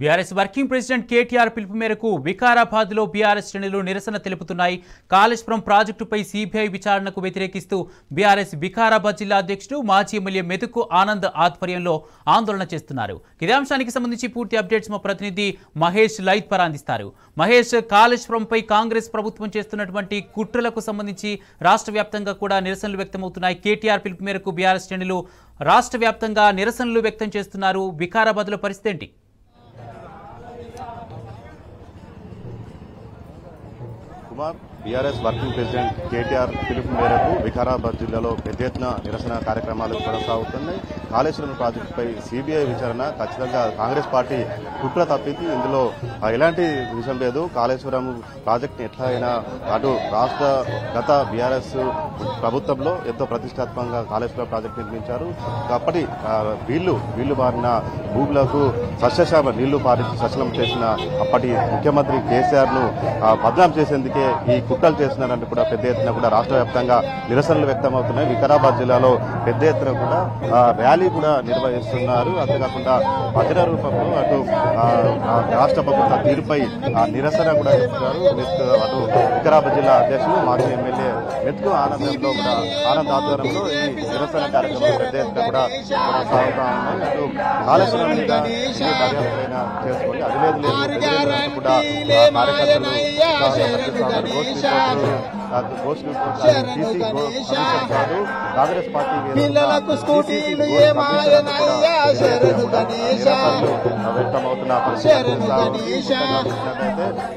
BRS working president KTR పిలుపు మేరకు వికారాబాద్లో BRS శ్రేణులు నిరసన తెలుపుతున్నాయి. కాళేశ్వరం ప్రాజెక్టుపై సీబీఐ విచారణకు వ్యతిరేకిస్తూ బీఆర్ఎస్ వికారాబాద్ జిల్లా అధ్యక్షుడు మాజీ ఎమ్మెల్యే మెతుకు ఆనంద్ ఆధ్వర్యంలో ఆందోళన చేస్తున్నారు. ఇదే అంశానికి సంబంధించి పూర్తి అప్డేట్స్ మా ప్రతినిధి మహేష్ లైట్ పర్ అందిస్తారు. మహేష్, కాళేశ్వరంపై కాంగ్రెస్ ప్రభుత్వం చేస్తున్నటువంటి కుట్రలకు సంబంధించి రాష్ట్ర వ్యాప్తంగా కూడా నిరసనలు వ్యక్తమవుతున్నాయి. కేటీఆర్ పిలుపు మేరకు బీఆర్ఎస్ శ్రేణులు రాష్ట్ర వ్యాప్తంగా నిరసనలు వ్యక్తం చేస్తున్నారు. వికారాబాద్లో పరిస్థితి ఏంటి? బీఆర్ఎస్ వర్కింగ్ ప్రెసిడెంట్ కేటీఆర్ పిలుపు మేరకు వికారాబాద్ జిల్లాలో పెద్ద ఎత్తున నిరసన కార్యక్రమాలు కొనసాగుతున్నాయి. కాళేశ్వరం ప్రాజెక్టుపై సీబీఐ విచారణ ఖచ్చితంగా కాంగ్రెస్ పార్టీ కుట్ర తప్పింది. ఇందులో ఎలాంటి విషయం లేదు. కాళేశ్వరం ప్రాజెక్టుని ఎట్లా అయినా అటు రాష్ట్ర గత బీఆర్ఎస్ ప్రభుత్వంలో ఎంతో ప్రతిష్టాత్మకంగా కాళేశ్వరం ప్రాజెక్టు నిర్మించారు. అప్పటి వీళ్లు బారిన భూములకు సస్యశామ నీళ్లు పారించి సశలం చేసిన అప్పటి ముఖ్యమంత్రి కేసీఆర్ ను బదనాం చేసేందుకే ఈ కుట్రలు చేస్తున్నారంటే కూడా పెద్ద ఎత్తున కూడా రాష్ట్ర వ్యాప్తంగా నిరసనలు వ్యక్తమవుతున్నాయి. వికారాబాద్ జిల్లాలో పెద్ద ఎత్తున కూడా ర్యాలీ కూడా నిర్వహిస్తున్నారు. అంతేకాకుండా భజన రూపంలో అటు రాష్ట్ర ప్రభుత్వ తీరుపై నిరసన కూడా చేస్తున్నారు. అటు వికారాబాద్ జిల్లా అధ్యక్షులు మాజీ ఎమ్మెల్యే మెతుకు ఆనందంలో కూడా ఆనంద్ ఆధ్వర్యంలో ఈ నిరసన కార్యక్రమం పెద్ద ఎత్తున కూడా కొనసాగుతా ఉన్నాయి. అటు కాళేశ్వరం మీద దర్యాప్తైనా చేసుకోండి, అది లేదు కూడా కార్యకర్తలు కాంగ్రెస్ పార్టీ వ్యక్తమవుతున్న పరిస్థితి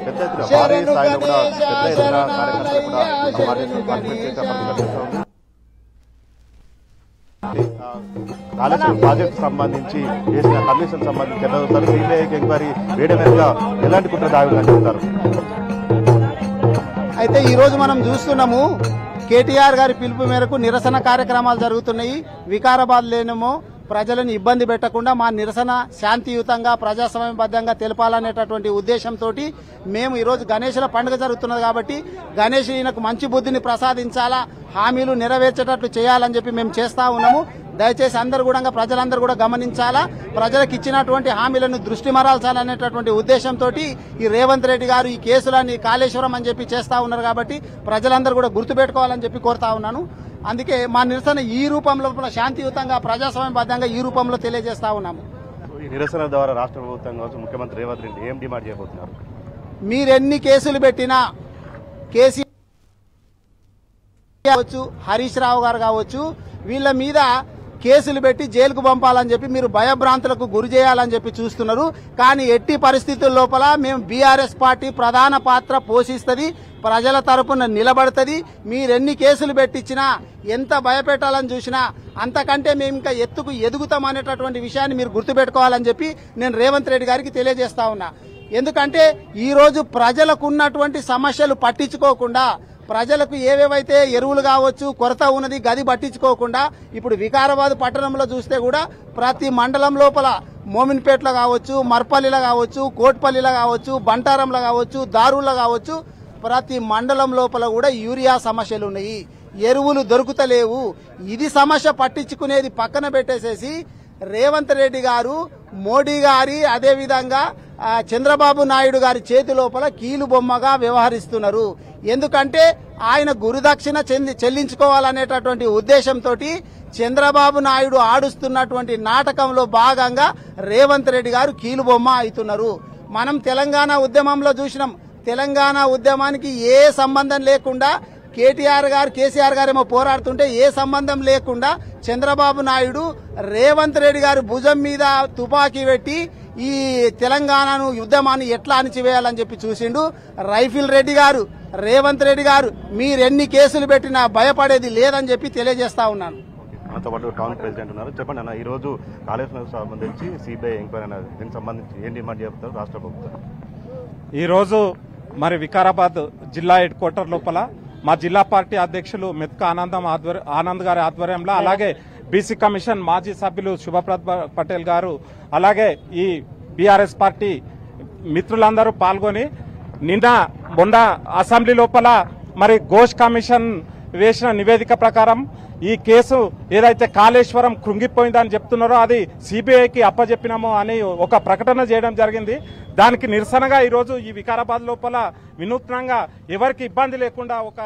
పెద్ద ఎత్తున భారీ స్థాయిలో కూడా పెద్ద ఎత్తున కార్యకర్తలు కూడా కాళేశ్వరం ప్రాజెక్టు సంబంధించి చేసిన కమిషన్ సంబంధించి ఎట్లా సీబీఐకి ఎంక్వైరీ వేయడం మీద ఎలాంటి కుట్ర దాగుందని చెప్తారు? అయితే ఈ రోజు మనం చూస్తున్నాము, కేటీఆర్ గారి పిలుపు మేరకు నిరసన కార్యక్రమాలు జరుగుతున్నాయి. వికారాబాద్ లేనేమో ప్రజలను ఇబ్బంది పెట్టకుండా మా నిరసన శాంతియుతంగా ప్రజాస్వామ్యబద్ధంగా తెలపాలనేటటువంటి ఉద్దేశంతో మేము ఈరోజు గణేశుల పండుగ జరుగుతున్నది కాబట్టి గణేష్ ఈయనకు మంచి బుద్ధిని ప్రసాదించాలా, హామీలు నెరవేర్చేటట్లు చేయాలని చెప్పి మేము చేస్తా ఉన్నాము. దయచేసి అందరూ కూడా ప్రజలందరూ కూడా గమనించాలా, ప్రజలకు ఇచ్చినటువంటి హామీలను దృష్టి మరల్చాలనేటటువంటి ఉద్దేశంతో ఈ రేవంత్ రెడ్డి గారు ఈ కేసులని కాళేశ్వరం అని చెప్పి చేస్తా ఉన్నారు. కాబట్టి ప్రజలందరూ కూడా గుర్తుపెట్టుకోవాలని చెప్పి కోరుతా ఉన్నాను. అందుకే మా నిరసన ఈ రూపంలో శాంతియుతంగా ప్రజాస్వామ్యబద్ధంగా ఈ రూపంలో తెలియజేస్తా ఉన్నాము. ఈ నిరసన ద్వారా రాష్ట్ర ప్రభుత్వం కావచ్చు, ముఖ్యమంత్రి రేవంత్ రెడ్డి ఏం డిమాండ్ చేయబోతున్నారు? మీరెన్ని కేసులు పెట్టినా, కేసీఆర్ కావచ్చు, హరీష్ రావు గారు కావచ్చు, వీళ్ళ మీద కేసులు పెట్టి జైలుకు పంపాలని చెప్పి మీరు భయభ్రాంతులకు గురి చేయాలని చెప్పి చూస్తున్నారు. కానీ ఎట్టి పరిస్థితుల లోపల మేము బీఆర్ఎస్ పార్టీ ప్రధాన పాత్ర పోషిస్తుంది, ప్రజల తరపున నిలబడుతుంది. మీరెన్ని కేసులు పెట్టించినా, ఎంత భయపెట్టాలని చూసినా అంతకంటే మేము ఇంకా ఎత్తుకు ఎదుగుతామనేటటువంటి విషయాన్ని మీరు గుర్తుపెట్టుకోవాలని చెప్పి నేను రేవంత్ రెడ్డి గారికి తెలియజేస్తా ఉన్నా. ఎందుకంటే ఈ రోజు ప్రజలకు ఉన్నటువంటి సమస్యలు పట్టించుకోకుండా, ప్రజలకు ఏవేవైతే ఎరువులు కావచ్చు కొరత ఉన్నది గది పట్టించుకోకుండా, ఇప్పుడు వికారాబాద్ పట్టణంలో చూస్తే కూడా ప్రతి మండలం లోపల మోమిన్పేటలో కావచ్చు, మర్పల్లిలో కావచ్చు, కోట్పల్లిలో కావచ్చు, బంటారంలో కావచ్చు, దారుల్లో కావచ్చు, ప్రతి మండలం లోపల కూడా యూరియా సమస్యలు ఉన్నాయి, ఎరువులు దొరుకుతలేవు. ఇది సమస్య పట్టించుకునేది పక్కన పెట్టేసేసి రేవంత్ రెడ్డి గారు, మోడీ గారి, అదేవిధంగా చంద్రబాబు నాయుడు గారి చేతి లోపల కీలు బొమ్మగా వ్యవహరిస్తున్నారు. ఎందుకంటే ఆయన గురుదక్షిణ చెల్లించుకోవాలనేటటువంటి ఉద్దేశంతో చంద్రబాబు నాయుడు ఆడుస్తున్నటువంటి నాటకంలో భాగంగా రేవంత్ రెడ్డి గారు కీలు బొమ్మ అవుతున్నారు. మనం తెలంగాణ ఉద్యమంలో చూసినాం. తెలంగాణ ఉద్యమానికి ఏ సంబంధం లేకుండా కేసీఆర్ గారేమో పోరాడుతుంటే ఏ సంబంధం లేకుండా చంద్రబాబు నాయుడు రేవంత్ రెడ్డి గారి భుజం మీద తుపాకీ పెట్టి ఈ తెలంగాణను ఉద్యమాన్ని ఎట్లా అణిచివేయాలని చెప్పి చూసిండు. రైఫిల్ రెడ్డి గారు, రేవంత్ రెడ్డి గారు మీరెన్ని కేసులు పెట్టినా భయపడేది లేదని చెప్పి తెలియజేస్తా ఉన్నాను. మనతో పాటు టౌన్ ప్రెసిడెంట్ ఉన్నారు. చెప్పండి అన్న, ఈ రోజు కాళేశ్వరం సంబంధించి సిబిఐ ఎంక్వైరీ అనేది దీనికి సంబంధించి ఏం డిమాండ్ చేస్తారు రాష్ట్ర ప్రభుత్వం? ఈరోజు మరి వికారాబాద్ జిల్లా హెడ్ క్వార్టర్ లోపల మా జిల్లా పార్టీ అధ్యక్షులు మెతుకు ఆనంద్ గారి ఆధ్వర్యంలో, అలాగే బీసీ కమిషన్ మాజీ సభ్యులు శుభప్రద్ పటేల్ గారు, అలాగే ఈ బీఆర్ఎస్ పార్టీ మిత్రులందరూ పాల్గొని మొన్న అసెంబ్లీ లోపల మరి ఘోష్ కమిషన్ వేసిన నివేదిక ప్రకారం ఈ కేసు ఏదైతే కాళేశ్వరం కృంగిపోయిందని చెప్తున్నారో అది సిబిఐకి అప్పజెప్పినామో అని ఒక ప్రకటన చేయడం జరిగింది. దానికి నిరసనగా ఈరోజు ఈ వికారాబాద్ లోపల వినూత్నంగా ఎవరికి ఇబ్బంది లేకుండా ఒక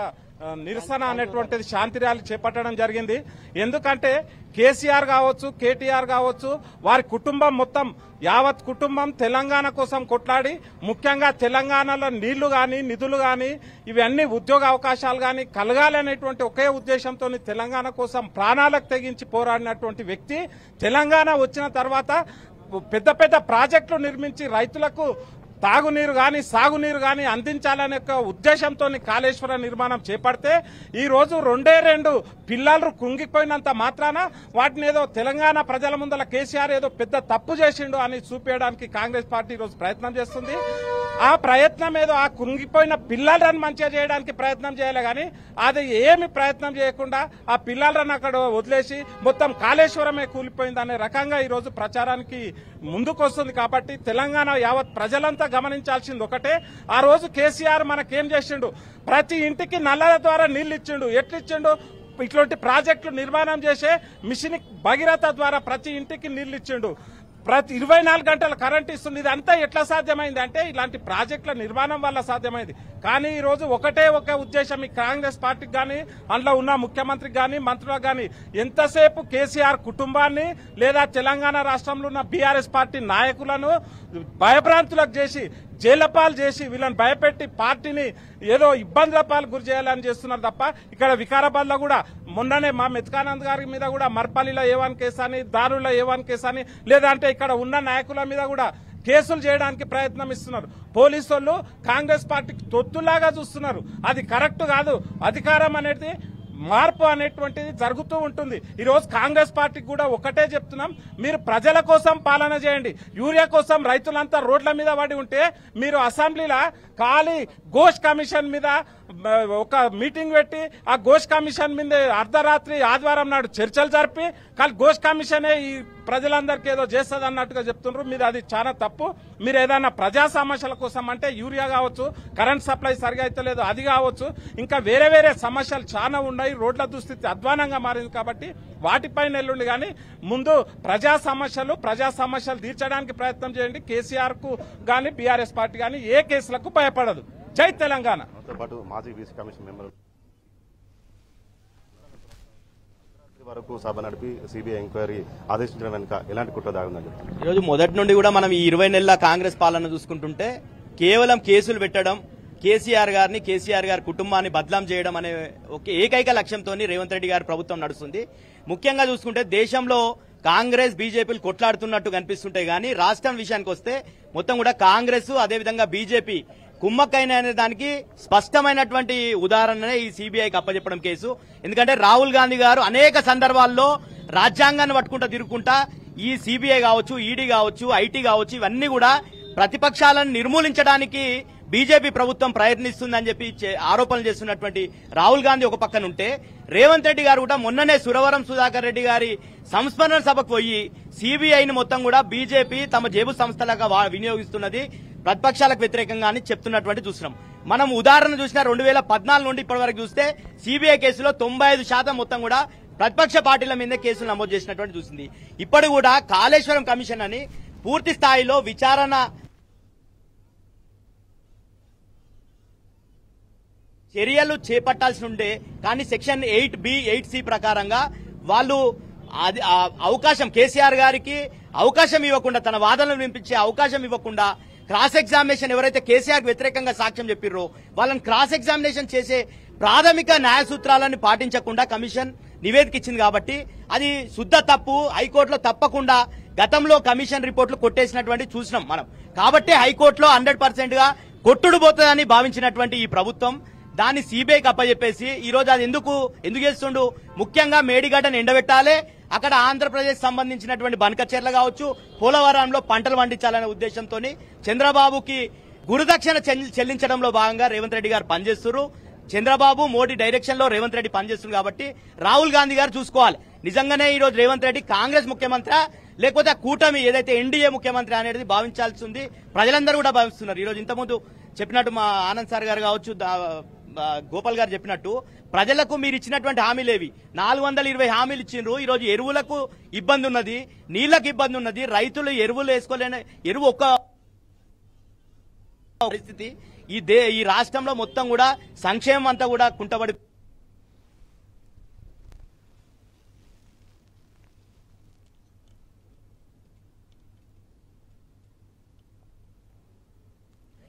నిరసన అనేటువంటిది శాంతి ర్యాలీ చేపట్టడం జరిగింది. ఎందుకంటే కేసీఆర్ కావచ్చు, కేటీఆర్ కావచ్చు, వారి కుటుంబం మొత్తం యావత్ కుటుంబం తెలంగాణ కోసం కొట్లాడి, ముఖ్యంగా తెలంగాణలో నీళ్లు గాని, నిధులు గాని, ఇవన్నీ ఉద్యోగ అవకాశాలు గాని కలగాలి అనేటువంటి ఒకే ఉద్దేశంతో తెలంగాణ కోసం ప్రాణాలకు తెగించి పోరాడినటువంటి వ్యక్తి తెలంగాణ వచ్చిన తర్వాత పెద్ద పెద్ద ప్రాజెక్టులు నిర్మించి రైతులకు తాగునీరు గాని, సాగునీరు గాని అందించాలనే ఉద్దేశంతో కాళేశ్వరం నిర్మాణం చేపడితే ఈ రోజు 2 పిల్లలు కుంగిపోయినంత మాత్రాన వాటిని ఏదో తెలంగాణ ప్రజల ముందల కేసీఆర్ ఏదో పెద్ద తప్పు చేసిండు అని చూపించడానికి కాంగ్రెస్ పార్టీ ఈరోజు ప్రయత్నం చేస్తుంది. ఆ ప్రయత్నం ఏదో ఆ కుంగిపోయిన పిల్లలను మంచిగా చేయడానికి ప్రయత్నం చేయాలి కానీ అది ఏమి ప్రయత్నం చేయకుండా ఆ పిల్లలను అక్కడ వదిలేసి మొత్తం కాళేశ్వరమే కూలిపోయిందనే రకంగా ఈరోజు ప్రచారానికి ముందుకొస్తుంది. కాబట్టి తెలంగాణ యావత్ ప్రజలంతా గమనించాల్సింది ఒకటే, ఆ రోజు కేసీఆర్ మనకేం చేసిండు, ప్రతి ఇంటికి నల్లల ద్వారా నీళ్లు ఇచ్చిండు. ఎట్లిచ్చిండు? ఇట్లాంటి ప్రాజెక్టులు నిర్మాణం చేసే మిషన్ భగీరథ ద్వారా ప్రతి ఇంటికి నీళ్లు ఇచ్చిండు. ప్రతి 24 గంటల కరెంట్ ఇస్తుంది. ఇదంతా ఎట్లా సాధ్యమైంది అంటే ఇలాంటి ప్రాజెక్టుల నిర్మాణం వల్ల సాధ్యమైంది. కానీ ఈ రోజు ఒకటే ఒక ఉద్దేశం ఈ కాంగ్రెస్ పార్టీకి గాని, అందులో ఉన్న ముఖ్యమంత్రికి గాని, మంత్రులకు గాని, ఎంతసేపు కేసీఆర్ కుటుంబాన్ని లేదా తెలంగాణ రాష్ట్రంలో ఉన్న బీఆర్ఎస్ పార్టీ నాయకులను భయభ్రాంతులకు చేసి, జైలపాలు చేసి, వీళ్ళని భయపెట్టి పార్టీని ఏదో ఇబ్బందుల పాలు గురి చేయాలని చేస్తున్నారు తప్ప ఇక్కడ వికారాబాద్ లో కూడా మొన్ననే మా మెత్కానంద్ గారి మీద కూడా మర్పల్లిలో A1 కేసు అని, దారుల్లో A1 కేసు అని, లేదంటే ఇక్కడ ఉన్న నాయకుల మీద కూడా కేసులు చేయడానికి ప్రయత్నం ఇస్తున్నారు. పోలీసు వాళ్ళు కాంగ్రెస్ పార్టీకి తొత్తులాగా చూస్తున్నారు. అది కరెక్ట్ కాదు. అధికారం అనేది మార్పు అనేటువంటిది జరుగుతూ ఉంటుంది. ఈ రోజు కాంగ్రెస్ పార్టీకి కూడా ఒకటే చెప్తున్నాం, మీరు ప్రజల కోసం పాలన చేయండి. యూరియా కోసం రైతులంతా రోడ్ల మీద పడి ఉంటే మీరు అసెంబ్లీలో ఖాళీ ఘోష్ కమిషన్ మీద ఒక మీటింగ్ పెట్టి ఆ ఘోష్ కమిషన్ మీద అర్ధరాత్రి ఆదివారం నాడు చర్చలు జరిపి కానీ ఘోష్ కమిషనే ఈ ప్రజలందరికీ ఏదో చేస్తుంది అన్నట్టుగా చెప్తున్నారు. మీరు అది చాలా తప్పు. మీరు ఏదైనా ప్రజా సమస్యల కోసం అంటే యూరియా కావచ్చు, కరెంట్ సప్లై సరిగా అయితే లేదు అది కావచ్చు, ఇంకా వేరే వేరే సమస్యలు చాలా ఉన్నాయి. రోడ్ల దుస్థితి అధ్వానంగా మారింది. కాబట్టి వాటిపైన ఎల్లుండి కానీ ముందు ప్రజా సమస్యలు తీర్చడానికి ప్రయత్నం చేయండి. కేసీఆర్ కు గానీ బీఆర్ఎస్ పార్టీ గానీ ఏ కేసులకు భయపడదు. జై తెలంగాణ. పాటు మాజీ బీసీ కమిషన్ మెంబర్ వరకు సభ నడిపి సిబిఐ ఎంక్వైరీ ఆదేశించడం వెనుక ఎలాంటి కుట్ర దాగుందని చెప్తారు. ఈరోజు మొదటి నుండి కూడా మనం ఈ 20 నెలల కాంగ్రెస్ పాలన చూసుకుంటుంటే కేవలం కేసులు పెట్టడం, కేసీఆర్ గారి కుటుంబాన్ని బదనాం చేయడం అనే ఒక ఏకైక లక్ష్యంతో రేవంత్ రెడ్డి గారి ప్రభుత్వం నడుస్తుంది. ముఖ్యంగా చూసుకుంటే దేశంలో కాంగ్రెస్ బీజేపీలు కొట్లాడుతున్నట్టు కనిపిస్తుంటాయి కానీ రాష్ట్రం విషయానికి వస్తే మొత్తం కూడా కాంగ్రెస్ అదేవిధంగా బీజేపీ కుమ్మక్కైన అనే దానికి స్పష్టమైనటువంటి ఉదాహరణనే ఈ సిబిఐకి అప్పచెప్పడం కేసు. ఎందుకంటే రాహుల్ గాంధీ గారు అనేక సందర్భాల్లో రాజ్యాంగాన్ని పట్టుకుంటా తిరుగుకుంటా ఈ సిబిఐ కావచ్చు, ఈడీ కావచ్చు, ఐటీ కావచ్చు, ఇవన్నీ కూడా ప్రతిపక్షాలను నిర్మూలించడానికి బీజేపీ ప్రభుత్వం ప్రయత్నిస్తుందని చెప్పి ఆరోపణలు చేస్తున్నటువంటి రాహుల్ గాంధీ ఒక పక్కన ఉంటే, రేవంత్ రెడ్డి గారు కూడా మొన్ననే సురవరం సుధాకర్ రెడ్డి గారి సంస్మరణ సభకు పోయి సిబిఐని మొత్తం కూడా బీజేపీ తమ జేబు సంస్థలుగా వినియోగిస్తున్నది, ప్రతిపక్షాలకు వ్యతిరేకంగా అని చెప్తున్నటువంటి చూస్తున్నాం. మనం ఉదాహరణ చూసిన 2014 నుండి ఇప్పటి వరకు చూస్తే సిబిఐ కేసులో 95% మొత్తం కూడా ప్రతిపక్ష పార్టీల మీదే కేసులు నమోదు చేసినటువంటి చూసింది. ఇప్పుడు కూడా కాళేశ్వరం కమిషన్ అని పూర్తి స్థాయిలో విచారణ చర్యలు చేపట్టాల్సి ఉండే కానీ సెక్షన్ 8B 8C ప్రకారంగా వాళ్ళు అవకాశం కేసీఆర్ గారికి అవకాశం ఇవ్వకుండా, తన వాదనలు వినిపించే అవకాశం ఇవ్వకుండా, క్రాస్ ఎగ్జామినేషన్ ఎవరైతే కేసీఆర్ వ్యతిరేకంగా సాక్ష్యం చెప్పిర్రో వాళ్ళని క్రాస్ ఎగ్జామినేషన్ చేసే ప్రాథమిక న్యాయ సూత్రాలను పాటించకుండా కమిషన్ నివేదిక ఇచ్చింది. కాబట్టి అది శుద్ధ తప్పు. హైకోర్టులో తప్పకుండా గతంలో కమిషన్ రిపోర్టులు కొట్టేసినటువంటి చూసినాం మనం. కాబట్టి హైకోర్టులో 100% గా కొట్టుడు పోతుందని భావించినటువంటి ఈ ప్రభుత్వం దాన్ని సిబిఐకి అప్పచెప్పేసి ఈ రోజు అది ఎందుకు చేస్తుండు, ముఖ్యంగా మేడిగడ్డను ఎండబెట్టాలి, అక్కడ ఆంధ్రప్రదేశ్ సంబంధించినటువంటి బనకచెర్ల కావచ్చు, పోలవరంలో పంటలు పండించాలనే ఉద్దేశంతో చంద్రబాబుకి గురుదక్షిణ చెల్లించడంలో భాగంగా రేవంత్ రెడ్డి గారు పనిచేస్తున్నారు. చంద్రబాబు మోడీ డైరెక్షన్ లో రేవంత్ రెడ్డి పనిచేస్తున్నారు. కాబట్టి రాహుల్ గాంధీ గారు చూసుకోవాలి నిజంగానే ఈ రోజు రేవంత్ రెడ్డి కాంగ్రెస్ ముఖ్యమంత్రి లేకపోతే ఆ కూటమి ఏదైతే ఎన్డీఏ ముఖ్యమంత్రి అనేది భావించాల్సి ఉంది. ప్రజలందరూ కూడా భావిస్తున్నారు. ఈ రోజు ఇంతకుముందు చెప్పినట్టు మా ఆనంద్ సార్ గారు కావచ్చు, గోపాల్ గారు చెప్పినట్టు ప్రజలకు మీరు ఇచ్చినటువంటి హామీలేవి 420 హామీలు ఇచ్చిండ్రు. ఈ రోజు ఎరువులకు ఇబ్బంది ఉన్నది, నీళ్లకు ఇబ్బంది ఉన్నది, రైతులు ఎరువులు వేసుకోలేని ఎరువు ఒక్క పరిస్థితి. ఈ రాష్ట్రంలో మొత్తం కూడా సంక్షేమం అంతా కూడా కుంటబడి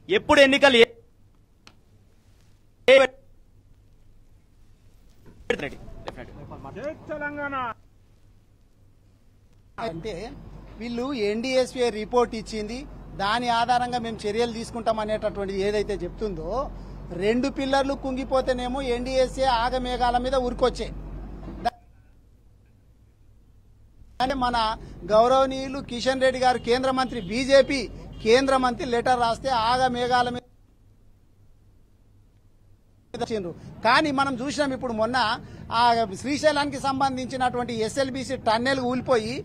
ఎప్పుడు ఎన్నికలు అంటే వీళ్ళు ఎన్డీఎస్ఏ రిపోర్ట్ ఇచ్చింది, దాని ఆధారంగా మేము చర్యలు తీసుకుంటాం అనేటటువంటిది ఏదైతే చెప్తుందో, 2 పిల్లర్లు కుంగిపోతేనేమో ఎన్డీఎస్ఏ ఆగమేఘాల మీద ఉరికొచ్చే. మన గౌరవనీయులు కిషన్ రెడ్డి గారు కేంద్ర మంత్రి, బీజేపీ కేంద్ర మంత్రి లెటర్ రాస్తే ఆగమేఘాల మీద. కానీ మనం చూసినాం ఇప్పుడు మొన్న ఆ శ్రీశైలానికి సంబంధించినటువంటి ఎస్ఎల్బీసీ టన్నెల్ ఊలిపోయి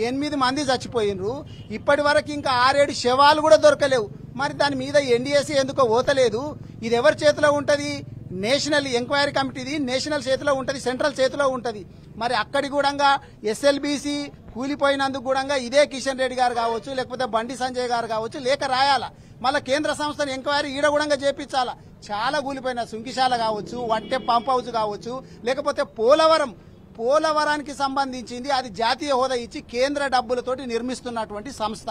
8 మంది చచ్చిపోయినరు. ఇప్పటి వరకు ఇంకా 6-7 శవాలు కూడా దొరకలేవు. మరి దాని మీద ఎన్డీఎస్సీ ఎందుకో ఓతలేదు. ఇది ఎవరి చేతిలో ఉంటది? నేషనల్ ఎంక్వైరీ కమిటీది నేషనల్ చేతిలో ఉంటది, సెంట్రల్ చేతిలో ఉంటది. మరి అక్కడి కూడా ఎస్ఎల్బీసీ కూలిపోయినందుకు కూడా ఇదే కిషన్ రెడ్డి గారు కావచ్చు, లేకపోతే బండి సంజయ్ గారు కావచ్చు, లేఖ రాయాలా. మళ్ళీ కేంద్ర సంస్థను ఎంక్వైరీ ఈడ కూడా చేపించాలా. చాలా కూలిపోయిన సుంకిశాల కావచ్చు, వట్టె పంప్ హౌస్ కావచ్చు, లేకపోతే పోలవరానికి సంబంధించింది అది జాతీయ హోదా ఇచ్చి కేంద్ర డబ్బులతోటి నిర్మిస్తున్నటువంటి సంస్థ.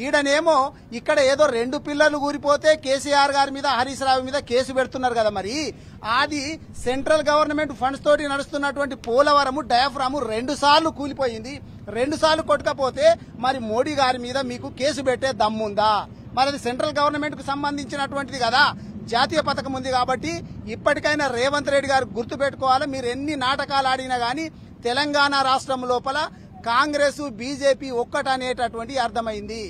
ఈడనేమో ఇక్కడ ఏదో 2 పిల్లర్లు కూలిపోతే కేసీఆర్ గారి మీద, హరీష్ రావు మీద కేసు పెడుతున్నారు కదా. మరి అది సెంట్రల్ గవర్నమెంట్ ఫండ్స్ తోటి నడుస్తున్నటువంటి పోలవరము డయాఫ్రాము 2 సార్లు కూలిపోయింది. 2 సార్లు కొట్టకపోతే మరి మోడీ గారి మీద మీకు కేసు పెట్టే దమ్ముందా? మరి అది సెంట్రల్ గవర్నమెంట్ కు సంబంధించినటువంటిది కదా, జాతీయ పథకం ఉంది. కాబట్టి ఇప్పటికైనా రేవంత్ రెడ్డి గారు గుర్తు పెట్టుకోవాలి. మీరు ఎన్ని నాటకాలు ఆడినా గానీ తెలంగాణ రాష్ట్రం లోపల కాంగ్రెస్ బీజేపీ ఒక్కటనేటటువంటి అర్థమైంది.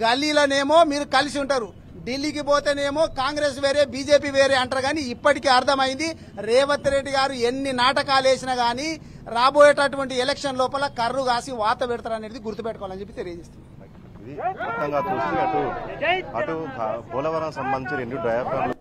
గల్లీలోనేమో మీరు కలిసి ఉంటారు, ఢిల్లీకి పోతేనేమో కాంగ్రెస్ వేరే బీజేపీ వేరే అంటారు. కానీ ఇప్పటికీ అర్థమైంది రేవంత్ రెడ్డి గారు ఎన్ని నాటకాలు వేసినా గానీ రాబోయేటటువంటి ఎలక్షన్ లోపల కర్రు కాసి వాత పెడతారు అనేది గుర్తుపెట్టుకోవాలని చెప్పి తెలియజేస్తుంది. ఇది మొత్తంగా చూస్తే అటు పోలవరం సంబంధించి 2 డయాఫ్రామ్లు